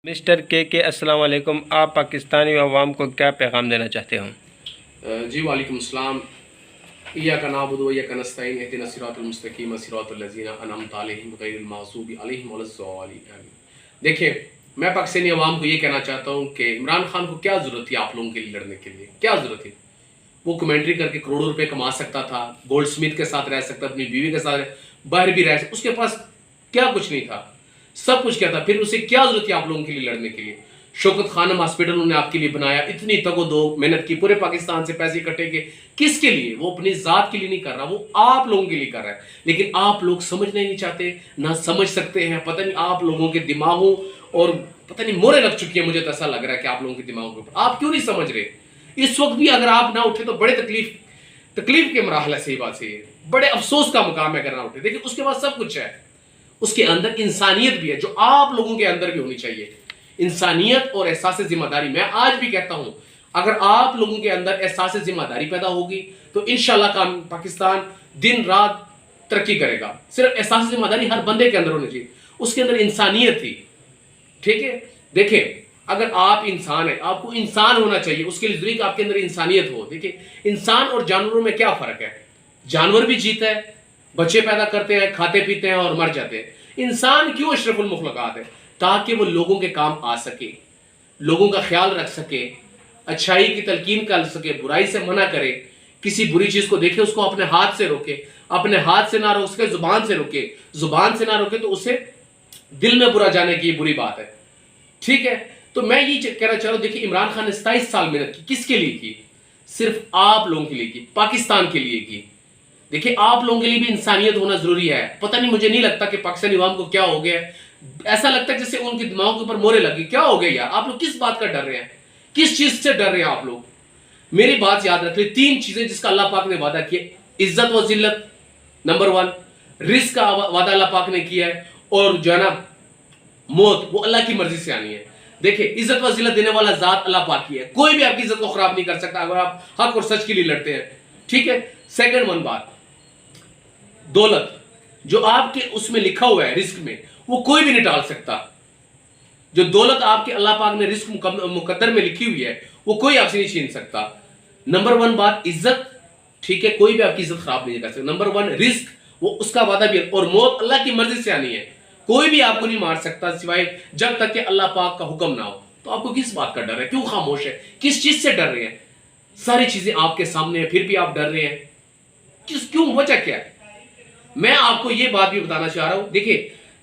Mister کے السلام علیکم، آپ پاکستانی عوام کو کیا پیغام دینا چاہتے ہوں؟ جی وعلیکم السلام۔ ایاک نعبد و ایاک نستعین اہدنا الصراط المستقیم صراط الذین انعمت علیہم غیر المغضوب علیہم ولا الضالین آمین۔ دیکھیں، میں پاکستانی عوام کو یہ کہنا چاہتا ہوں کہ عمران خان کو کیا ضرورت تھی آپ لوگوں کے لیے لڑنے کے لیے؟ کیا ضرورت تھی؟ وہ کمنٹری کر کے کروڑوں روپے کما سکتا تھا، گولڈ سمتھ کے ساتھ رہ سکتا، اپنی بیوی کے ساتھ باہر بھی رہ سکتا، اس کے پاس کیا کچھ نہیں تھا، سب کچھ کیا تھا، پھر اسے کیا ضرورت تھی آپ لوگوں کے لیے لڑنے کے لیے؟ شوکت خانم ہاسپٹل انہوں نے آپ کے لیے بنایا، اتنی تگ و دو محنت کی، پورے پاکستان سے پیسے اکٹھے کے، کس کے لیے؟ وہ اپنی ذات کے لیے نہیں کر رہا، وہ آپ لوگوں کے لیے کر رہا ہے، لیکن آپ لوگ سمجھنا نہیں چاہتے، نہ سمجھ سکتے ہیں۔ پتہ نہیں آپ لوگوں کے دماغوں اور پتہ نہیں مورے لگ چکی ہیں، مجھے تو ایسا لگ رہا ہے کہ آپ لوگوں کے دماغوں کے اوپر آپ کیوں نہیں سمجھ رہے؟ اس وقت بھی اگر آپ نہ اٹھے تو بڑے تکلیف کے مراحل سے ہی بات سے بڑے افسوس کا مقام ہے اگر نہ اٹھے۔ دیکھیں، اس کے بعد سب کچھ ہے، اس کے اندر انسانیت بھی ہے جو آپ لوگوں کے اندر بھی ہونی چاہیے، انسانیت اور احساس ذمہ داری۔ میں آج بھی کہتا ہوں، اگر آپ لوگوں کے اندر احساس ذمہ داری پیدا ہوگی تو انشاءاللہ پاکستان دن رات ترقی کرے گا۔ صرف احساس ذمہ داری ہر بندے کے اندر ہونی چاہیے، اس کے اندر انسانیت تھی، ٹھیک ہے؟ دیکھیں، اگر آپ انسان ہیں، آپ کو انسان ہونا چاہیے، اس کے لیے ضروری کہ آپ کے اندر انسانیت ہو۔ دیکھیں، انسان اور جانوروں میں کیا فرق ہے؟ جانور بھی جیتا ہے، بچے پیدا کرتے ہیں، کھاتے پیتے ہیں اور مر جاتے ہیں۔ انسان کیوں اشرف المخلوقات ہے؟ تاکہ وہ لوگوں کے کام آ سکے، لوگوں کا خیال رکھ سکے، اچھائی کی تلقین کر سکے، برائی سے منع کرے، کسی بری چیز کو دیکھے اس کو اپنے ہاتھ سے روکے، اپنے ہاتھ سے نہ روک سکے زبان سے روکے، زبان سے نہ روکے تو اسے دل میں برا جانے کی بری بات ہے، ٹھیک ہے؟ تو میں یہ کہنا چاہ رہا ہوں، دیکھیں، عمران خان نے 27 سال محنت کی، کس کے لیے کی؟ صرف آپ لوگوں کے لیے کی، پاکستان کے لیے کی۔ دیکھیں، آپ لوگوں کے لیے بھی انسانیت ہونا ضروری ہے۔ پتہ نہیں، مجھے نہیں لگتا کہ پاکستانی عوام کو کیا ہو گیا ہے، ایسا لگتا ہے جیسے ان کے دماغوں کے اوپر مورے لگی۔ کیا ہو گیا یار؟ آپ لوگ کس بات کا ڈر رہے ہیں؟ کس چیز سے ڈر رہے ہیں آپ لوگ؟ میری بات یاد رکھ لیں، 3 چیزیں جس کا اللہ پاک نے وعدہ کیا: عزت و ذلت نمبر 1، رزق کا وعدہ اللہ پاک نے کیا ہے، اور جو ہے نا موت، وہ اللہ کی مرضی سے آنی ہے۔ دیکھیں، عزت و ذلت دینے والا ذات اللہ پاک کی ہے، کوئی بھی آپ کی عزت کو خراب نہیں کر سکتا اگر آپ حق اور سچ کے لیے لڑتے ہیں، ٹھیک ہے؟ سیکنڈ ون بات، دولت جو آپ کے اس میں لکھا ہوا ہے رزق میں، وہ کوئی بھی نہیں ٹال سکتا۔ جو دولت آپ کے اللہ پاک نے رزق مقدر میں لکھی ہوئی ہے، وہ کوئی آپ سے نہیں چھین سکتا۔ نمبر 1 بات عزت، ٹھیک ہے؟ کوئی بھی آپ کی عزت خراب نہیں کر سکتا۔ نمبر 1 رزق، وہ اس کا وعدہ بھی ہے، اور موت اللہ کی مرضی سے آنی ہے، کوئی بھی آپ کو نہیں مار سکتا سوائے جب تک کہ اللہ پاک کا حکم نہ ہو۔ تو آپ کو کس بات کا ڈر ہے؟ کیوں خاموش ہے؟ کس چیز سے ڈر رہے ہیں؟ ساری چیزیں آپ کے سامنے ہیں، پھر بھی آپ ڈر رہے ہیں، کیوں؟ وجہ کیا ہے؟ میں آپ کو یہ بات بھی بتانا چاہ رہا ہوں۔ دیکھیں،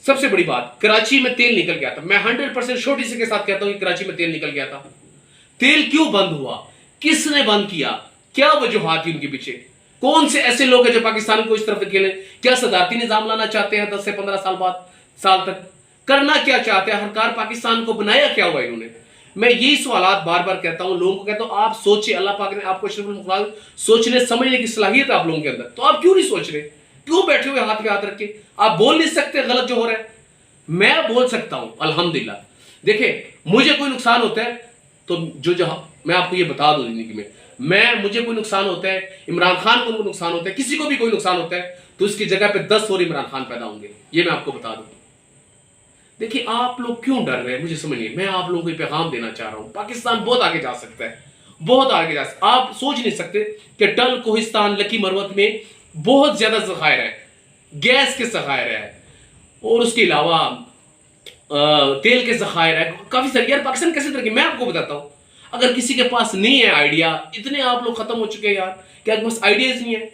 سب سے بڑی بات، کراچی میں تیل نکل گیا تھا، میں 100% شورٹی سے کے ساتھ کہتا ہوں کہ کراچی میں تیل نکل گیا تھا۔ تیل کیوں بند ہوا؟ کس نے بند کیا؟ کیا وجوہات تھی ان کے پیچھے؟ کون سے ایسے لوگ ہیں جو پاکستان کو اس طرف دھکیلیں؟ کیا صدارتی نظام لانا چاہتے ہیں 10 سے 15 سال تک؟ کرنا کیا چاہتے ہیں؟ ہر کار پاکستان کو بنایا کیا ہوا انہوں نے؟ میں یہی سوالات بار بار کہتا ہوں، لوگوں کو کہتا ہوں آپ سوچیں، اللہ پاک نے آپ کو اشرف المخلوقات سوچنے سمجھنے کی صلاحیت آپ لوگوں کے اندر، تو آپ کیوں نہیں سوچ رہے؟ کیوں بیٹھے ہوئے ہاتھ پہ ہاتھ رکھ کے؟ آپ بول نہیں سکتے غلط جو ہو رہا ہے؟ میں بول سکتا ہوں الحمدللہ۔ دیکھیں، مجھے کوئی نقصان ہوتا ہے تو میں آپ کو یہ بتا دوں، زندگی میں مجھے کوئی نقصان ہوتا ہے، عمران خان کو کوئی نقصان ہوتا ہے، کسی کو بھی کوئی نقصان ہوتا ہے تو اس کی جگہ پہ 10 اور عمران خان پیدا ہوں گے، یہ میں آپ کو بتا دوں۔ دیکھیں، آپ لوگ کیوں ڈر رہے ہیں؟ مجھے سمجھ نہیں۔ میں آپ لوگوں کو یہ پیغام دینا چاہ رہا ہوں، پاکستان بہت آگے جا سکتا ہے، بہت آگے جا سکتا ہے۔ آپ سوچ نہیں سکتے کہ ٹل، کوہستان، لکی مروت میں بہت زیادہ ذخائر ہے، گیس کے ذخائر ہے، اور اس کے علاوہ تیل کے ذخائر ہے، کافی ساری۔ یار پاکستان کیسے ترقی؟ میں آپ کو بتاتا ہوں، اگر کسی کے پاس نہیں ہے آئیڈیا، اتنے آپ لوگ ختم ہو چکے ہیں یار کہ آپ کے پاس آئیڈیاز نہیں ہے۔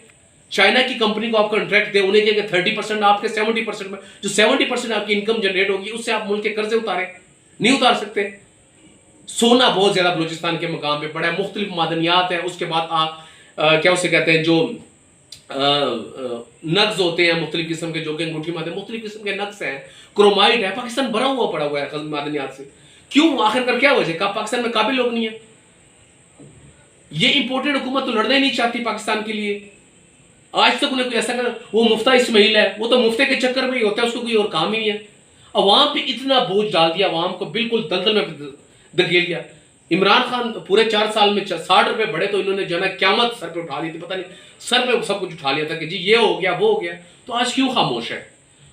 چائنا کی کمپنی کو آپ کنٹریکٹ دیں، انہیں کہ 30% آپ کے 70% میں، جو 70% آپ کی انکم جنریٹ ہوگی اس سے آپ ملک کے قرضے اتاریں، نہیں اتار سکتے۔ سونا بہت زیادہ بلوچستان کے مقام پہ پڑا ہے، مختلف معدنیات ہیں، اس کے بعد آپ کیا اسے کہتے ہیں، جو نقز ہوتے ہیں مختلف قسم کے، جو کہ انگوٹھی مادے، مختلف قسم کے نقز ہیں، کرومائٹ ہے، پاکستان بھرا ہوا پڑا ہوا ہے معدنیات سے۔ کیوں؟ آخر کر کیا وجہ؟ پاکستان میں قابل لوگ نہیں ہیں۔ یہ امپورٹڈ حکومت تو لڑنا ہی نہیں چاہتی پاکستان کے لیے۔ آج تک انہیں کوئی ایسا کر، وہ مفتہ اسماعیل ہے، وہ تو مفتے کے چکر میں ہی ہوتا ہے، اس کو کوئی اور کام ہی نہیں ہے۔ عوام پہ اتنا بوجھ ڈال دیا، عوام کو بالکل دلدل میں دھکیل دیا۔ عمران خان پورے 4 سال میں 60 روپے بڑھے تو انہوں نے جو ہے نا قیامت سر پہ اٹھا لی تھی، پتہ نہیں سر پہ سب کچھ اٹھا لیا تھا کہ جی یہ ہو گیا وہ ہو گیا۔ تو آج کیوں خاموش ہے؟